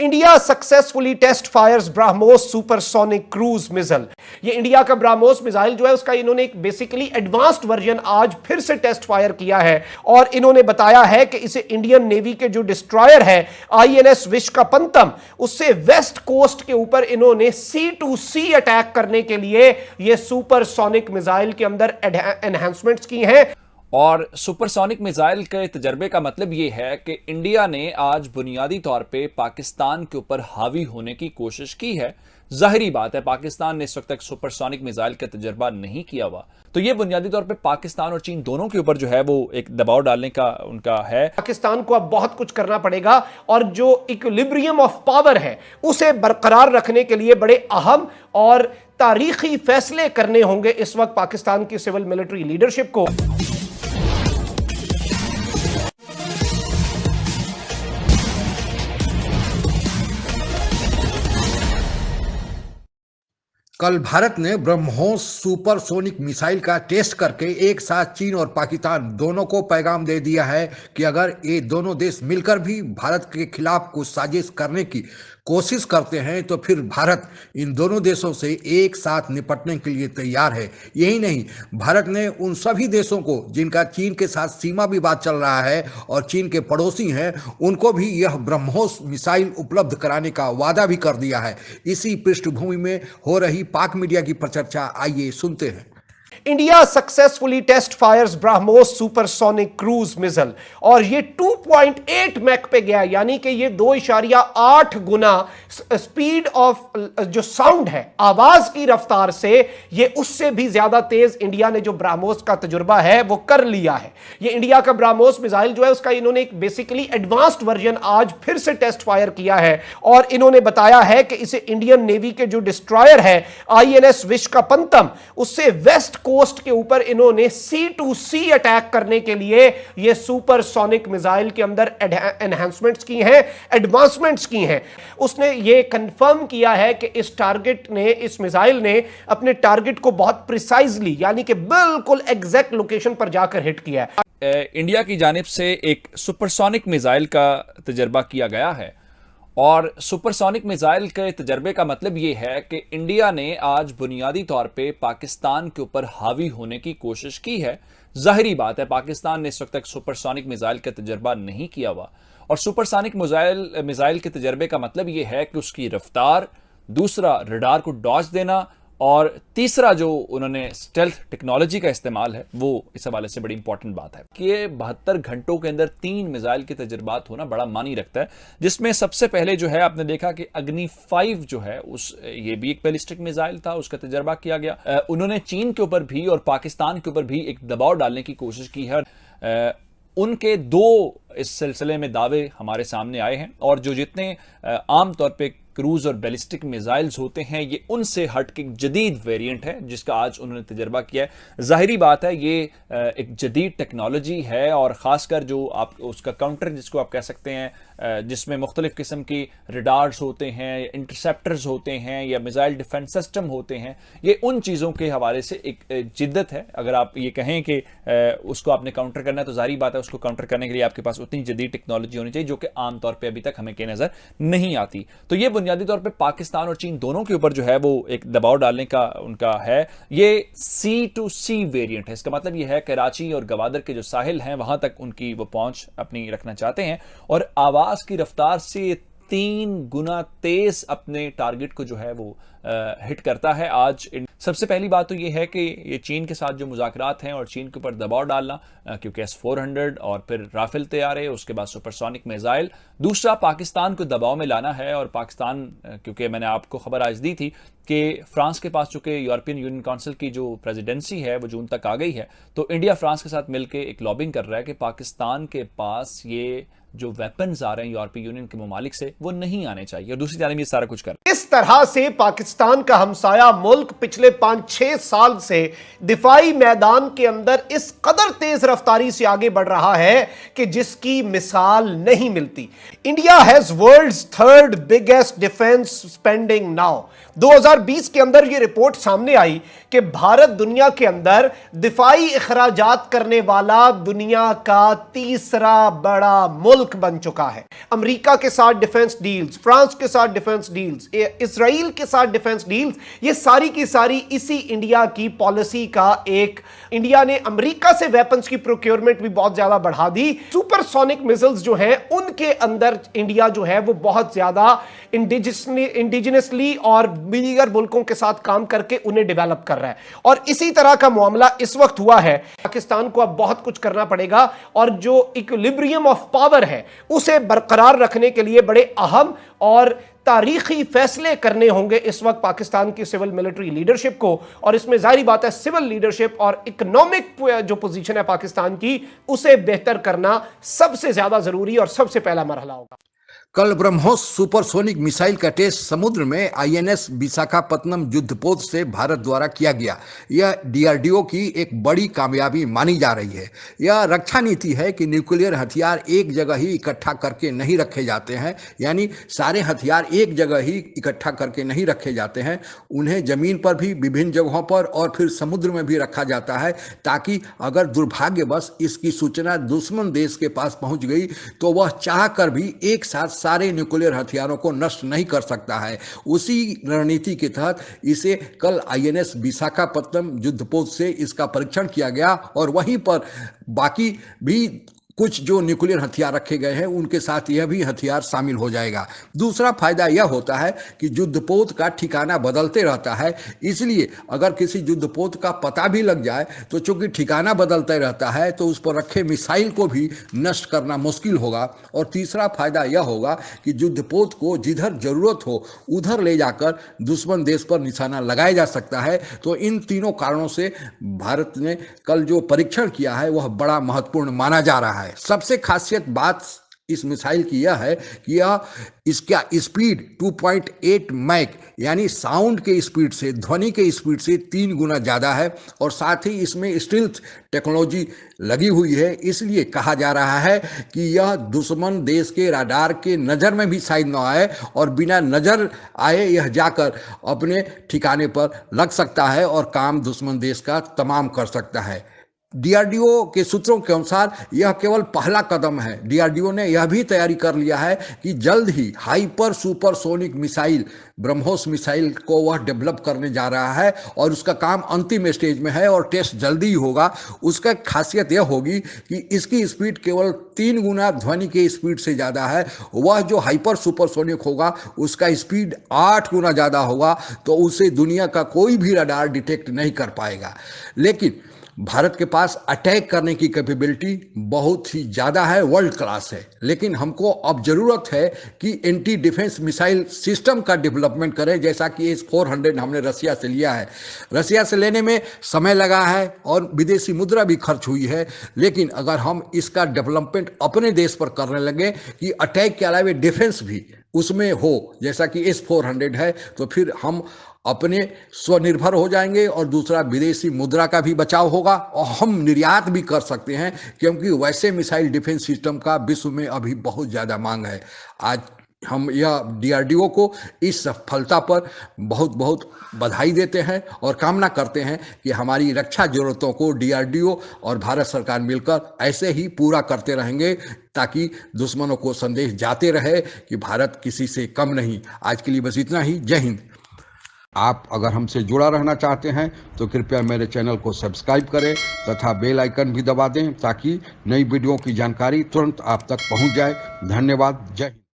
India successfully test fires BrahMos supersonic cruise missile. ये India का BrahMos missile जो है उसका इन्होंने एक बेसिकली एडवांस्ड वर्जन आज फिर से टेस्ट फायर किया है और इन्होंने बताया है कि इसे इंडियन नेवी के जो डिस्ट्रॉयर है आईएनएस विशाखापत्तनम उससे वेस्ट कोस्ट के ऊपर इन्होंने सी टू सी अटैक करने के लिए ये सुपरसोनिक मिसाइल के अंदर एनहांसमेंट्स की हैं। और सुपरसोनिक मिसाइल के तजर्बे का मतलब यह है कि इंडिया ने आज बुनियादी तौर पे पाकिस्तान के ऊपर हावी होने की कोशिश की है। जाहिरी बात है पाकिस्तान ने इस वक्त तक सुपरसोनिक मिसाइल का तजर्बा नहीं किया हुआ, तो यह बुनियादी तौर पे पाकिस्तान और चीन दोनों के ऊपर जो है वो एक दबाव डालने का उनका है। पाकिस्तान को अब बहुत कुछ करना पड़ेगा और जो इक्विलिब्रियम ऑफ पावर है उसे बरकरार रखने के लिए बड़े अहम और तारीखी फैसले करने होंगे इस वक्त पाकिस्तान की सिविल मिलिट्री लीडरशिप को। कल भारत ने ब्रह्मोस सुपरसोनिक मिसाइल का टेस्ट करके एक साथ चीन और पाकिस्तान दोनों को पैगाम दे दिया है कि अगर ये दोनों देश मिलकर भी भारत के खिलाफ कुछ साजिश करने की कोशिश करते हैं तो फिर भारत इन दोनों देशों से एक साथ निपटने के लिए तैयार है। यही नहीं, भारत ने उन सभी देशों को जिनका चीन के साथ सीमा विवाद चल रहा है और चीन के पड़ोसी हैं उनको भी यह ब्रह्मोस मिसाइल उपलब्ध कराने का वादा भी कर दिया है। इसी पृष्ठभूमि में हो रही पाक मीडिया की प्रचर्चा आइए सुनते हैं। India successfully test fires BrahMos supersonic cruise missile और ये 2.8 मैक पे गया, यानी कि ये 2.8 गुना स्पीड ऑफ जो साउंड है आवाज की रफ्तार से ये उससे भी ज्यादा तेज इंडिया ने जो ब्रह्मोस का तजुर्बा है वो कर लिया है। ये इंडिया का ब्रह्मोस मिसाइल जो है उसका इन्होंने एक बेसिकली एडवांस्ड वर्जन आज फिर से टेस्ट फायर किया है और इन्होंने बताया है कि इसे इंडियन नेवी के जो डिस्ट्रॉयर है आईएनएस विशाखापत्तनम उससे वेस्ट कोस्ट के ऊपर इन्होंने सी टू सी अटैक करने के लिए यह सुपरसोनिक मिसाइल के अंदर एनहांसमेंट्स की हैं, एडवांसमेंट्स की हैं। उसने यह कंफर्म किया है कि इस मिसाइल ने अपने टारगेट को बहुत प्रिसाइजली यानी कि बिल्कुल एग्जैक्ट लोकेशन पर जाकर हिट किया है। इंडिया की जानिब से एक सुपरसोनिक मिसाइल का तजर्बा किया गया है और सुपरसोनिक मिसाइल के तजर्बे का मतलब यह है कि इंडिया ने आज बुनियादी तौर पे पाकिस्तान के ऊपर हावी होने की कोशिश की है। जाहिरी बात है पाकिस्तान ने इस वक्त तक सुपरसोनिक मिसाइल का तजर्बा नहीं किया हुआ और सुपरसोनिक मिसाइल के तजर्बे का मतलब यह है कि उसकी रफ्तार, दूसरा रडार को डॉज देना और तीसरा जो उन्होंने स्टेल्थ टेक्नोलॉजी का इस्तेमाल है वो इस हवाले से बड़ी इंपॉर्टेंट बात है कि 72 घंटों के अंदर 3 मिसाइल के तजर्बात होना बड़ा मानी रखता है, जिसमें सबसे पहले जो है आपने देखा कि अग्नि 5 जो है ये भी एक बैलिस्टिक मिसाइल था, उसका तजर्बा किया गया। उन्होंने चीन के ऊपर भी और पाकिस्तान के ऊपर भी एक दबाव डालने की कोशिश की है। उनके 2 इस सिलसिले में दावे हमारे सामने आए हैं और जो जितने आमतौर पर क्रूज और बैलिस्टिक मिसाइल्स होते हैं ये उनसे हट के जदीद वेरिएंट है जिसका आज उन्होंने तजर्बा किया है। जाहिरी बात है ये एक जदीद टेक्नोलॉजी है और ख़ासकर जो आप उसका काउंटर जिसको आप कह सकते हैं जिसमें मुख्तलिफ किस्म की रडार्स होते हैं, इंटरसेप्टर्स होते हैं या मिसाइल डिफेंस सिस्टम होते हैं, ये उन चीज़ों के हवाले से एक जिद्दत है। अगर आप ये कहें कि उसको आपने काउंटर करना है तो जाहिर बात है उसको काउंटर करने के लिए आपके पास उतनी जदीद टेक्नोलॉजी होनी चाहिए जो कि आमतौर पर अभी तक हमें के नज़र नहीं आती। तो ये बुनियादी तौर पे पाकिस्तान और चीन दोनों के ऊपर जो है वो एक दबाव डालने का उनका है। ये सी टू सी वेरिएंट है। इसका मतलब ये है कराची और गवादर के जो साहिल हैं वहां तक उनकी वो पहुंच अपनी रखना चाहते हैं और आवाज की रफ्तार से 3 गुना तेज अपने टारगेट को जो है वो हिट करता है। आज सबसे पहली बात तो यह है कि ये चीन के साथ जो मुज़ाकरात हैं और चीन के ऊपर दबाव डालना क्योंकि S-400 और फिर राफेल तैयारे, उसके बाद सुपरसोनिक मिसाइल, दूसरा पाकिस्तान को दबाव में लाना है। और पाकिस्तान क्योंकि मैंने आपको खबर आज दी थी कि फ्रांस के पास चूंकि यूरोपियन यूनियन काउंसिल की जो प्रेसिडेंसी है वो जून तक आ गई है, तो इंडिया फ्रांस के साथ मिलकर एक लॉबिंग कर रहा है कि पाकिस्तान के पास ये जो वेपन्स आ रहे हैं यूरोपीय यूनियन के ममालिक से वो नहीं आने चाहिए और दूसरी जानिब ये सारा कुछ कर। इस तरह से पाकिस्तान का हमसाया मुल्क पिछले 5-6 साल से दिफाई मैदान के अंदर इस कदर तेज रफ्तारी से आगे बढ़ रहा है कि जिसकी मिसाल नहीं मिलती। India has world's 3rd biggest defence spending now. 2020 के अंदर यह रिपोर्ट सामने आई कि भारत दुनिया के अंदर दिफाई अखराजात करने वाला दुनिया का तीसरा बड़ा मुल्क बल्क बन चुका है। अमेरिका के साथ डिफेंस डील्स, फ्रांस के साथ डिफेंस डील्स, इजराइल के साथ डिफेंस डील्स, ये सारी की सारी इसी इंडिया की पॉलिसी का एक, इंडिया ने अमेरिका से वेपन्स की प्रोक्योरमेंट भी बहुत ज्यादा बढ़ा दी। सुपरसोनिक मिसाइल्स जो हैं उनके अंदर इंडिया जो है वो बहुत ज्यादा इंडिजिनसली और दीगर मुल्कों के साथ काम करके उन्हें डेवलप कर रहा है। और इसी तरह का मामला इस वक्त हुआ है। पाकिस्तान को अब बहुत कुछ करना पड़ेगा और जो इक्विलिब्रियम ऑफ पावर है उसे बरकरार रखने के लिए बड़े अहम और तारीखी फैसले करने होंगे इस वक्त पाकिस्तान की सिविल मिलिट्री लीडरशिप को। और इसमें जाहिर बात है सिविल लीडरशिप और इकोनॉमिक जो पोजीशन है पाकिस्तान की उसे बेहतर करना सबसे ज्यादा जरूरी और सबसे पहला मरहला होगा। कल ब्रह्मोस सुपरसोनिक मिसाइल का टेस्ट समुद्र में आईएनएस विशाखापत्तनम युद्धपोत से भारत द्वारा किया गया। यह डीआरडीओ की एक बड़ी कामयाबी मानी जा रही है। यह रक्षा नीति है कि न्यूक्लियर हथियार एक जगह ही इकट्ठा करके नहीं रखे जाते हैं, यानी सारे हथियार एक जगह ही इकट्ठा करके नहीं रखे जाते हैं। उन्हें जमीन पर भी विभिन्न जगहों पर और फिर समुद्र में भी रखा जाता है, ताकि अगर दुर्भाग्यवश इसकी सूचना दुश्मन देश के पास पहुंच गई तो वह चाह कर भी एक साथ सारे न्यूक्लियर हथियारों को नष्ट नहीं कर सकता है। उसी रणनीति के तहत इसे कल आईएनएस विशाखापत्तनम युद्धपोत से इसका परीक्षण किया गया और वहीं पर बाकी भी कुछ जो न्यूक्लियर हथियार रखे गए हैं उनके साथ यह भी हथियार शामिल हो जाएगा। दूसरा फायदा यह होता है कि युद्धपोत का ठिकाना बदलते रहता है, इसलिए अगर किसी युद्धपोत का पता भी लग जाए तो चूंकि ठिकाना बदलते रहता है तो उस पर रखे मिसाइल को भी नष्ट करना मुश्किल होगा। और तीसरा फायदा यह होगा कि युद्धपोत को जिधर जरूरत हो उधर ले जाकर दुश्मन देश पर निशाना लगाया जा सकता है। तो इन तीनों कारणों से भारत ने कल जो परीक्षण किया है वह बड़ा महत्वपूर्ण माना जा रहा है। सबसे खासियत बात इस मिसाइल की यह है कि यह इसका स्पीड 2.8 मैक यानी साउंड के स्पीड से, ध्वनि के स्पीड से 3 गुना ज़्यादा है। और साथ ही इसमें स्टील्थ टेक्नोलॉजी लगी हुई है, इसलिए कहा जा रहा है कि यह दुश्मन देश के राडार के नज़र में भी शायद न आए और बिना नज़र आए यह जाकर अपने ठिकाने पर लग सकता है और काम दुश्मन देश का तमाम कर सकता है। डीआरडीओ के सूत्रों के अनुसार यह केवल पहला कदम है। डीआरडीओ ने यह भी तैयारी कर लिया है कि जल्द ही hyper supersonic missile BrahMos missile को वह डेवलप करने जा रहा है और उसका काम अंतिम स्टेज में है और टेस्ट जल्दी ही होगा। उसका खासियत यह होगी कि इसकी स्पीड केवल 3 गुना ध्वनि के स्पीड से ज़्यादा है। वह जो हाइपर सुपरसोनिक होगा उसका स्पीड 8 गुना ज़्यादा होगा, तो उसे दुनिया का कोई भी रडार डिटेक्ट नहीं कर पाएगा। लेकिन भारत के पास अटैक करने की कैपेबिलिटी बहुत ही ज़्यादा है, वर्ल्ड क्लास है। लेकिन हमको अब ज़रूरत है कि एंटी डिफेंस मिसाइल सिस्टम का डेवलपमेंट करें, जैसा कि S-400 हमने रसिया से लिया है। रसिया से लेने में समय लगा है और विदेशी मुद्रा भी खर्च हुई है। लेकिन अगर हम इसका डेवलपमेंट अपने देश पर करने लगे कि अटैक के अलावा डिफेंस भी उसमें हो, जैसा कि S-400 है, तो फिर हम अपने स्वनिर्भर हो जाएंगे और दूसरा विदेशी मुद्रा का भी बचाव होगा और हम निर्यात भी कर सकते हैं, क्योंकि वैसे मिसाइल डिफेंस सिस्टम का विश्व में अभी बहुत ज़्यादा मांग है। आज हम यह डीआरडीओ को इस सफलता पर बहुत बहुत बधाई देते हैं और कामना करते हैं कि हमारी रक्षा जरूरतों को डीआरडीओ और भारत सरकार मिलकर ऐसे ही पूरा करते रहेंगे, ताकि दुश्मनों को संदेश जाते रहे कि भारत किसी से कम नहीं। आज के लिए बस इतना ही। जय हिंद। आप अगर हमसे जुड़ा रहना चाहते हैं तो कृपया मेरे चैनल को सब्सक्राइब करें तथा बेल आइकन भी दबा दें, ताकि नई वीडियो की जानकारी तुरंत आप तक पहुंच जाए। धन्यवाद। जय हिंद।